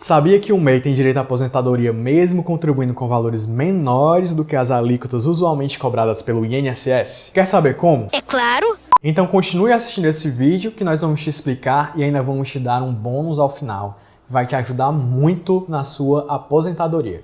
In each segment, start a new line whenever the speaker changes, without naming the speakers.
Sabia que o MEI tem direito à aposentadoria mesmo contribuindo com valores menores do que as alíquotas usualmente cobradas pelo INSS? Quer saber como?
É claro!
Então continue assistindo esse vídeo que nós vamos te explicar e ainda vamos te dar um bônus ao final, que vai te ajudar muito na sua aposentadoria.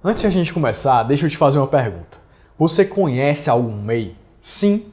Antes de a gente começar, deixa eu te fazer uma pergunta. Você conhece algum MEI? Sim?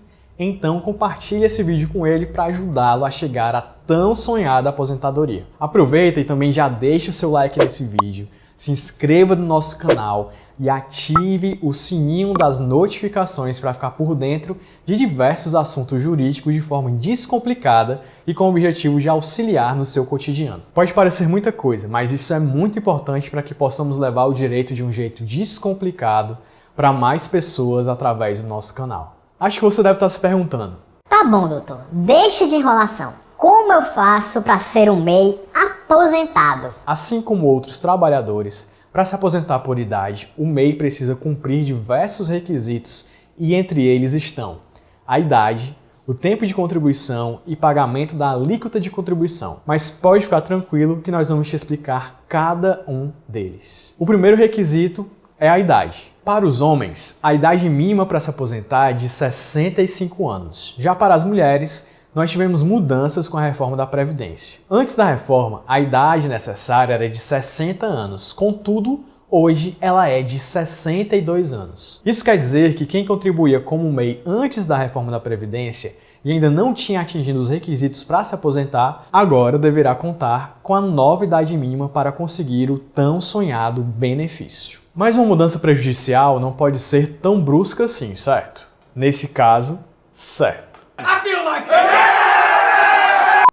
Então compartilhe esse vídeo com ele para ajudá-lo a chegar à tão sonhada aposentadoria. Aproveita e também já deixa o seu like nesse vídeo, se inscreva no nosso canal e ative o sininho das notificações para ficar por dentro de diversos assuntos jurídicos de forma descomplicada e com o objetivo de auxiliar no seu cotidiano. Pode parecer muita coisa, mas isso é muito importante para que possamos levar o direito de um jeito descomplicado para mais pessoas através do nosso canal. Acho que você deve estar se perguntando.
Tá bom, doutor. Deixa de enrolação. Como eu faço para ser um MEI aposentado?
Assim como outros trabalhadores, para se aposentar por idade, o MEI precisa cumprir diversos requisitos e entre eles estão a idade, o tempo de contribuição e pagamento da alíquota de contribuição. Mas pode ficar tranquilo que nós vamos te explicar cada um deles. O primeiro requisito é a idade. Para os homens, a idade mínima para se aposentar é de 65 anos. Já para as mulheres, nós tivemos mudanças com a reforma da Previdência. Antes da reforma, a idade necessária era de 60 anos. Contudo, hoje ela é de 62 anos. Isso quer dizer que quem contribuía como MEI antes da reforma da Previdência e ainda não tinha atingido os requisitos para se aposentar, agora deverá contar com a nova idade mínima para conseguir o tão sonhado benefício. Mas uma mudança prejudicial não pode ser tão brusca assim, certo? Nesse caso, certo.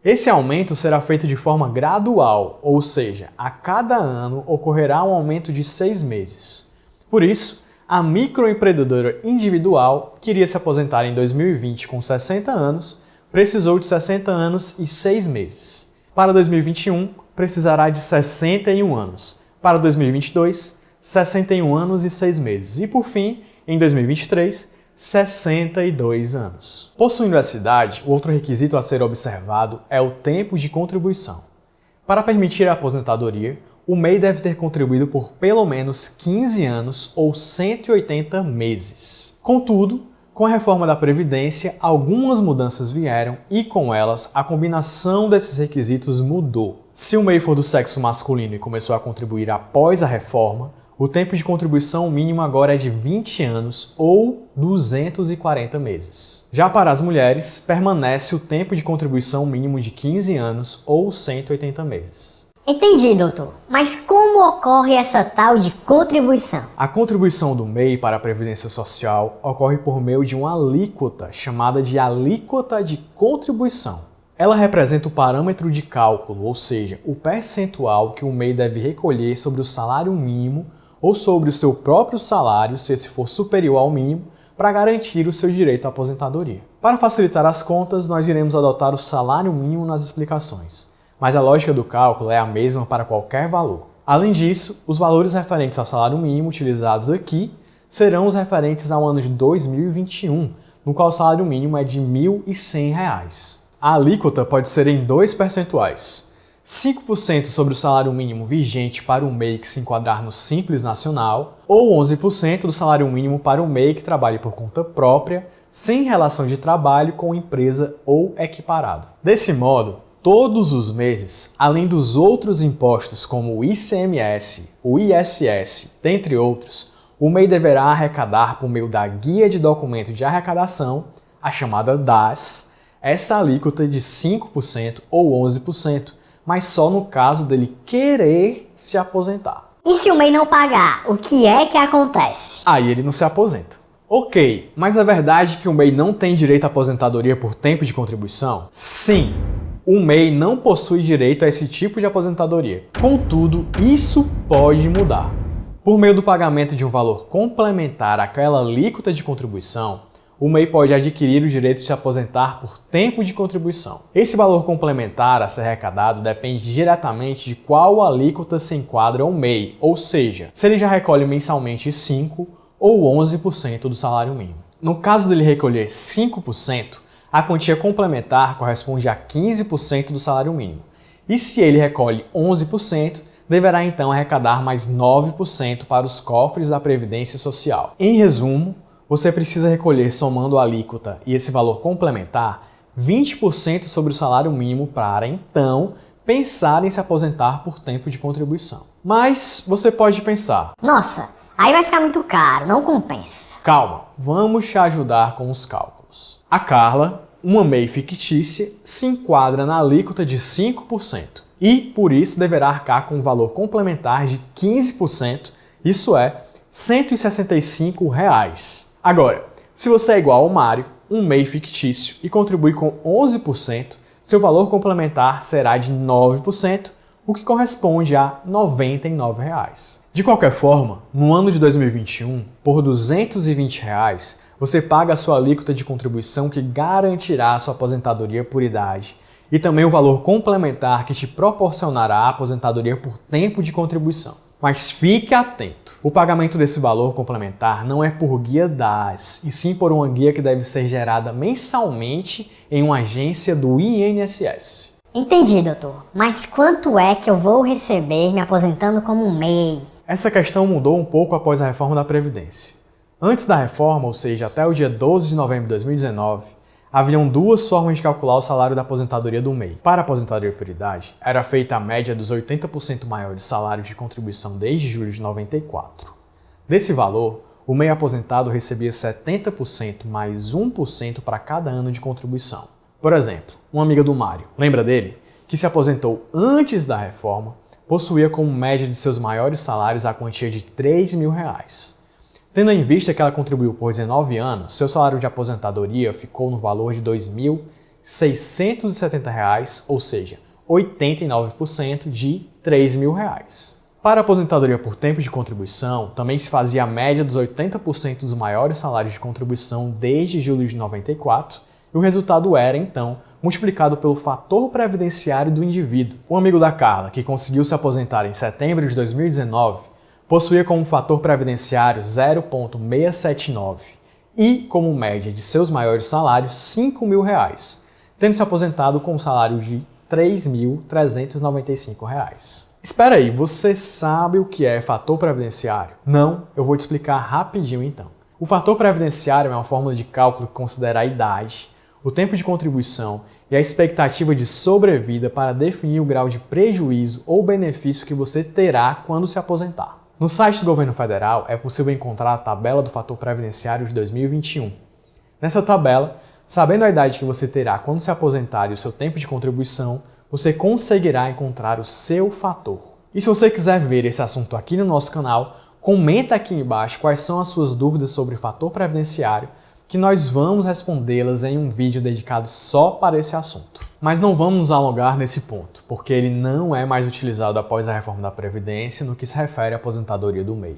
Esse aumento será feito de forma gradual, ou seja, a cada ano ocorrerá um aumento de 6 meses. Por isso, a microempreendedora individual que iria se aposentar em 2020 com 60 anos precisou de 60 anos e 6 meses. Para 2021, precisará de 61 anos. Para 2022, 61 anos e 6 meses. E por fim, em 2023, 62 anos. Possuindo essa idade, o outro requisito a ser observado é o tempo de contribuição. Para permitir a aposentadoria, o MEI deve ter contribuído por pelo menos 15 anos ou 180 meses. Contudo, com a reforma da Previdência, algumas mudanças vieram e com elas a combinação desses requisitos mudou. Se o MEI for do sexo masculino e começou a contribuir após a reforma, o tempo de contribuição mínimo agora é de 20 anos ou 240 meses. Já para as mulheres, permanece o tempo de contribuição mínimo de 15 anos ou 180 meses.
Entendi, doutor. Mas como ocorre essa tal de contribuição?
A contribuição do MEI para a Previdência Social ocorre por meio de uma alíquota chamada de alíquota de contribuição. Ela representa o parâmetro de cálculo, ou seja, o percentual que o MEI deve recolher sobre o salário mínimo ou sobre o seu próprio salário, se esse for superior ao mínimo, para garantir o seu direito à aposentadoria. Para facilitar as contas, nós iremos adotar o salário mínimo nas explicações, mas a lógica do cálculo é a mesma para qualquer valor. Além disso, os valores referentes ao salário mínimo utilizados aqui serão os referentes ao ano de 2021, no qual o salário mínimo é de R$ 1.100. A alíquota pode ser em 2 percentuais. 5% sobre o salário mínimo vigente para o MEI que se enquadrar no Simples Nacional ou 11% do salário mínimo para o MEI que trabalhe por conta própria, sem relação de trabalho com empresa ou equiparado. Desse modo, todos os meses, além dos outros impostos como o ICMS, o ISS, dentre outros, o MEI deverá arrecadar por meio da Guia de Documento de Arrecadação, a chamada DAS, essa alíquota de 5% ou 11%, mas só no caso dele querer se aposentar.
E se o MEI não pagar, o que é que acontece?
Aí ele não se aposenta. Ok, mas é verdade que o MEI não tem direito à aposentadoria por tempo de contribuição? Sim, o MEI não possui direito a esse tipo de aposentadoria. Contudo, isso pode mudar. Por meio do pagamento de um valor complementar àquela alíquota de contribuição, o MEI pode adquirir o direito de se aposentar por tempo de contribuição. Esse valor complementar a ser arrecadado depende diretamente de qual alíquota se enquadra o MEI, ou seja, se ele já recolhe mensalmente 5% ou 11% do salário mínimo. No caso dele recolher 5%, a a quantia complementar corresponde a 15% do salário mínimo. E se ele recolhe 11%, deverá então arrecadar mais 9% para os cofres da Previdência Social. Em resumo, você precisa recolher, somando a alíquota e esse valor complementar, 20% sobre o salário mínimo para, então, pensar em se aposentar por tempo de contribuição. Mas você pode pensar:
nossa, aí vai ficar muito caro, não compensa.
Calma, vamos te ajudar com os cálculos. A Carla, uma MEI fictícia, se enquadra na alíquota de 5% e, por isso, deverá arcar com um valor complementar de 15%, isso é, R$ 165. Agora, se você é igual ao Mário, um MEI fictício, e contribui com 11%, seu valor complementar será de 9%, o que corresponde a R$ 99. De qualquer forma, no ano de 2021, por R$ 220, você paga a sua alíquota de contribuição que garantirá a sua aposentadoria por idade e também o valor complementar que te proporcionará a aposentadoria por tempo de contribuição. Mas fique atento! O pagamento desse valor complementar não é por guia DAS, e sim por uma guia que deve ser gerada mensalmente em uma agência do INSS.
Entendi, doutor. Mas quanto é que eu vou receber me aposentando como um MEI?
Essa questão mudou um pouco após a reforma da Previdência. Antes da reforma, ou seja, até o dia 12 de novembro de 2019, haviam duas formas de calcular o salário da aposentadoria do MEI. Para a aposentadoria por idade, era feita a média dos 80% maiores salários de contribuição desde julho de 94. Desse valor, o MEI aposentado recebia 70% mais 1% para cada ano de contribuição. Por exemplo, uma amiga do Mário, lembra dele? Que se aposentou antes da reforma, possuía como média de seus maiores salários a quantia de R$ 3.000. Tendo em vista que ela contribuiu por 19 anos, seu salário de aposentadoria ficou no valor de R$ 2.670, ou seja, 89% de R$ 3.000. Para a aposentadoria por tempo de contribuição, também se fazia a média dos 80% dos maiores salários de contribuição desde julho de 94, e o resultado era, então, multiplicado pelo fator previdenciário do indivíduo. Um amigo da Carla, que conseguiu se aposentar em setembro de 2019, possuía como fator previdenciário 0,679 e, como média de seus maiores salários, R$ 5.000, tendo se aposentado com um salário de R$ 3.395. Espera aí, você sabe o que é fator previdenciário? Não? Eu vou te explicar rapidinho então. O fator previdenciário é uma fórmula de cálculo que considera a idade, o tempo de contribuição e a expectativa de sobrevida para definir o grau de prejuízo ou benefício que você terá quando se aposentar. No site do governo federal é possível encontrar a tabela do fator previdenciário de 2021. Nessa tabela, sabendo a idade que você terá quando se aposentar e o seu tempo de contribuição, você conseguirá encontrar o seu fator. E se você quiser ver esse assunto aqui no nosso canal, comenta aqui embaixo quais são as suas dúvidas sobre o fator previdenciário, que nós vamos respondê-las em um vídeo dedicado só para esse assunto. Mas não vamos nos alongar nesse ponto, porque ele não é mais utilizado após a reforma da Previdência no que se refere à aposentadoria do MEI.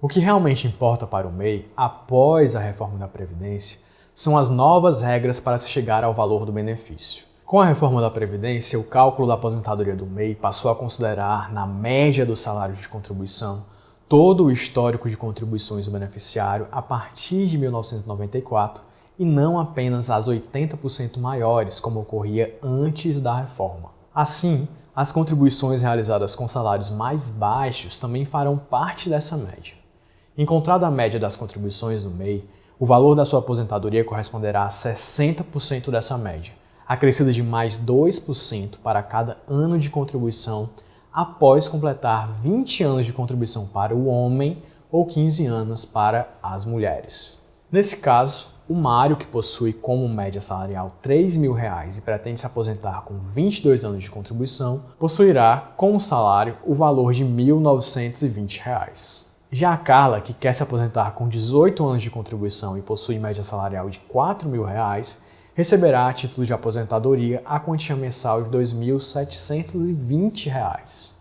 O que realmente importa para o MEI, após a reforma da Previdência, são as novas regras para se chegar ao valor do benefício. Com a reforma da Previdência, o cálculo da aposentadoria do MEI passou a considerar, na média do salário de contribuição, todo o histórico de contribuições do beneficiário a partir de 1994 e não apenas as 80% maiores, como ocorria antes da reforma. Assim, as contribuições realizadas com salários mais baixos também farão parte dessa média. Encontrada a média das contribuições do MEI, o valor da sua aposentadoria corresponderá a 60% dessa média, acrescida de mais 2% para cada ano de contribuição após completar 20 anos de contribuição para o homem ou 15 anos para as mulheres. Nesse caso, o Mário, que possui como média salarial R$ 3.000 e pretende se aposentar com 22 anos de contribuição, possuirá como salário o valor de R$ 1.920. Já a Carla, que quer se aposentar com 18 anos de contribuição e possui média salarial de R$ 4.000, receberá a título de aposentadoria a quantia mensal de R$ 2.720.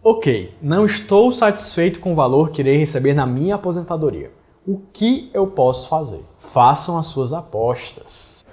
Ok, não estou satisfeito com o valor que irei receber na minha aposentadoria. O que eu posso fazer? Façam as suas apostas.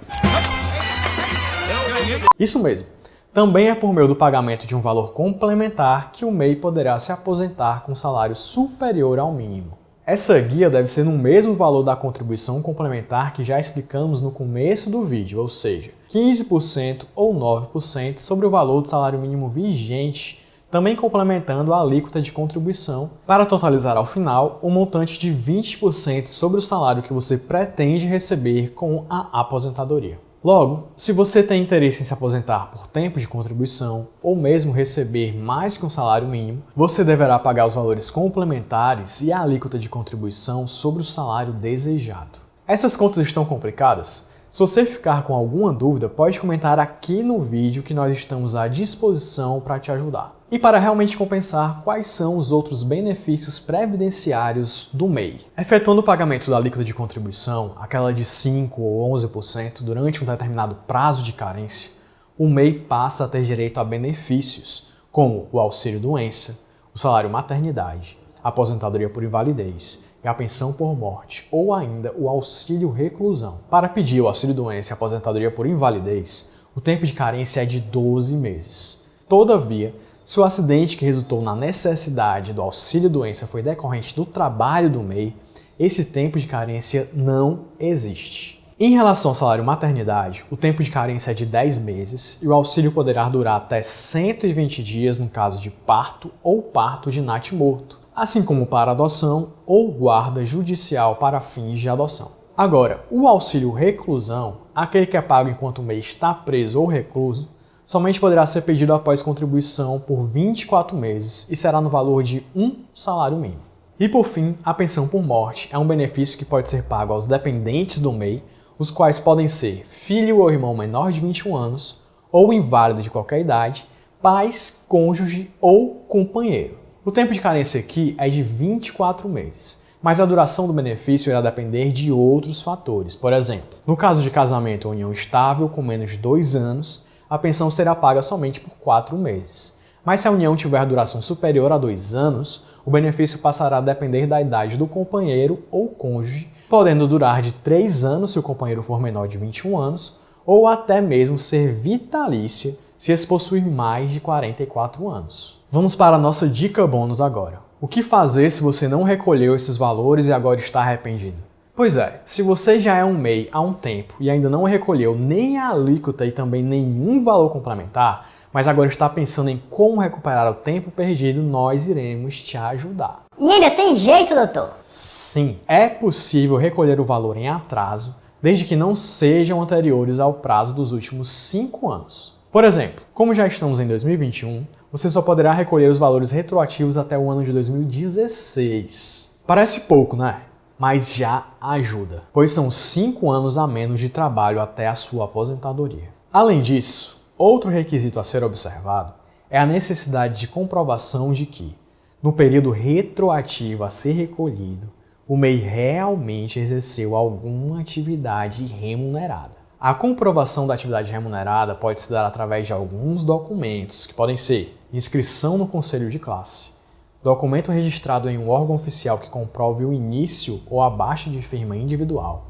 Isso mesmo. Também é por meio do pagamento de um valor complementar que o MEI poderá se aposentar com salário superior ao mínimo. Essa guia deve ser no mesmo valor da contribuição complementar que já explicamos no começo do vídeo, ou seja, 15% ou 9% sobre o valor do salário mínimo vigente, também complementando a alíquota de contribuição, para totalizar ao final um montante de 20% sobre o salário que você pretende receber com a aposentadoria. Logo, se você tem interesse em se aposentar por tempo de contribuição ou mesmo receber mais que um salário mínimo, você deverá pagar os valores complementares e a alíquota de contribuição sobre o salário desejado. Essas contas estão complicadas? Se você ficar com alguma dúvida, pode comentar aqui no vídeo que nós estamos à disposição para te ajudar. E para realmente compensar, quais são os outros benefícios previdenciários do MEI? Efetuando o pagamento da alíquota de contribuição, aquela de 5% ou 11% durante um determinado prazo de carência, o MEI passa a ter direito a benefícios, como o auxílio-doença, o salário maternidade, a aposentadoria por invalidez e a pensão por morte, ou ainda o auxílio-reclusão. Para pedir o auxílio-doença e a aposentadoria por invalidez, o tempo de carência é de 12 meses. Todavia, se o acidente que resultou na necessidade do auxílio-doença foi decorrente do trabalho do MEI, esse tempo de carência não existe. Em relação ao salário maternidade, o tempo de carência é de 10 meses e o auxílio poderá durar até 120 dias no caso de parto ou parto de natimorto, assim como para adoção ou guarda judicial para fins de adoção. Agora, o auxílio-reclusão, aquele que é pago enquanto o MEI está preso ou recluso, somente poderá ser pedido após contribuição por 24 meses e será no valor de um salário mínimo. E por fim, a pensão por morte é um benefício que pode ser pago aos dependentes do MEI, os quais podem ser filho ou irmão menor de 21 anos, ou inválido de qualquer idade, pais, cônjuge ou companheiro. O tempo de carência aqui é de 24 meses, mas a duração do benefício irá depender de outros fatores. Por exemplo, no caso de casamento ou união estável com menos de 2 anos, a pensão será paga somente por 4 meses. Mas se a união tiver duração superior a 2 anos, o benefício passará a depender da idade do companheiro ou cônjuge, podendo durar de 3 anos se o companheiro for menor de 21 anos, ou até mesmo ser vitalícia se esse possuir mais de 44 anos. Vamos para a nossa dica bônus agora. O que fazer se você não recolheu esses valores e agora está arrependido? Pois é, se você já é um MEI há um tempo e ainda não recolheu nem a alíquota e também nenhum valor complementar, mas agora está pensando em como recuperar o tempo perdido, nós iremos te ajudar.
E ainda tem jeito, doutor?
Sim, é possível recolher o valor em atraso, desde que não sejam anteriores ao prazo dos últimos 5 anos. Por exemplo, como já estamos em 2021, você só poderá recolher os valores retroativos até o ano de 2016. Parece pouco, né? Mas já ajuda, pois são 5 anos a menos de trabalho até a sua aposentadoria. Além disso, outro requisito a ser observado é a necessidade de comprovação de que, no período retroativo a ser recolhido, o MEI realmente exerceu alguma atividade remunerada. A comprovação da atividade remunerada pode se dar através de alguns documentos, que podem ser inscrição no conselho de classe, documento registrado em um órgão oficial que comprove o início ou a baixa de firma individual,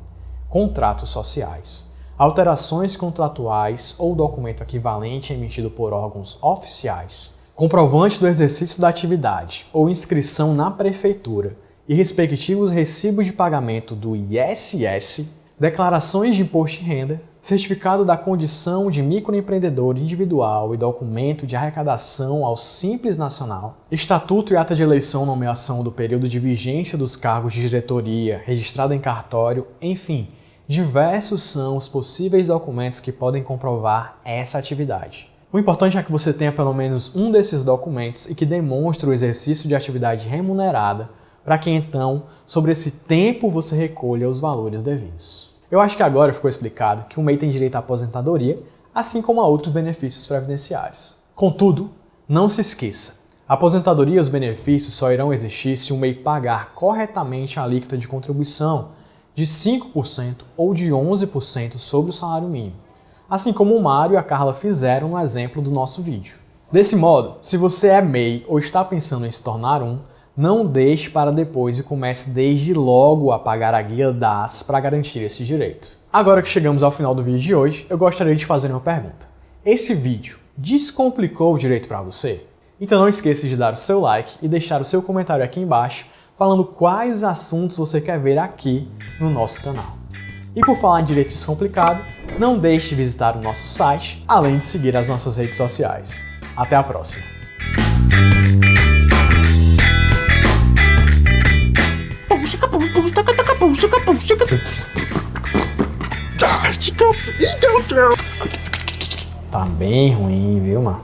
contratos sociais, alterações contratuais ou documento equivalente emitido por órgãos oficiais, comprovante do exercício da atividade ou inscrição na prefeitura e respectivos recibos de pagamento do ISS, declarações de imposto de renda, certificado da condição de microempreendedor individual e documento de arrecadação ao Simples Nacional, estatuto e ata de eleição ou nomeação do período de vigência dos cargos de diretoria, registrado em cartório, enfim, diversos são os possíveis documentos que podem comprovar essa atividade. O importante é que você tenha pelo menos um desses documentos e que demonstre o exercício de atividade remunerada, para que então, sobre esse tempo, você recolha os valores devidos. Eu acho que agora ficou explicado que o MEI tem direito à aposentadoria, assim como a outros benefícios previdenciários. Contudo, não se esqueça, a aposentadoria e os benefícios só irão existir se o MEI pagar corretamente a alíquota de contribuição de 5% ou de 11% sobre o salário mínimo, assim como o Mário e a Carla fizeram no exemplo do nosso vídeo. Desse modo, se você é MEI ou está pensando em se tornar um, não deixe para depois e comece desde logo a pagar a guia DAS para garantir esse direito. Agora que chegamos ao final do vídeo de hoje, eu gostaria de fazer uma pergunta. Esse vídeo descomplicou o direito para você? Então não esqueça de dar o seu like e deixar o seu comentário aqui embaixo falando quais assuntos você quer ver aqui no nosso canal. E por falar em direito descomplicado, não deixe de visitar o nosso site, além de seguir as nossas redes sociais. Até a próxima! Tá bem ruim, viu, mano?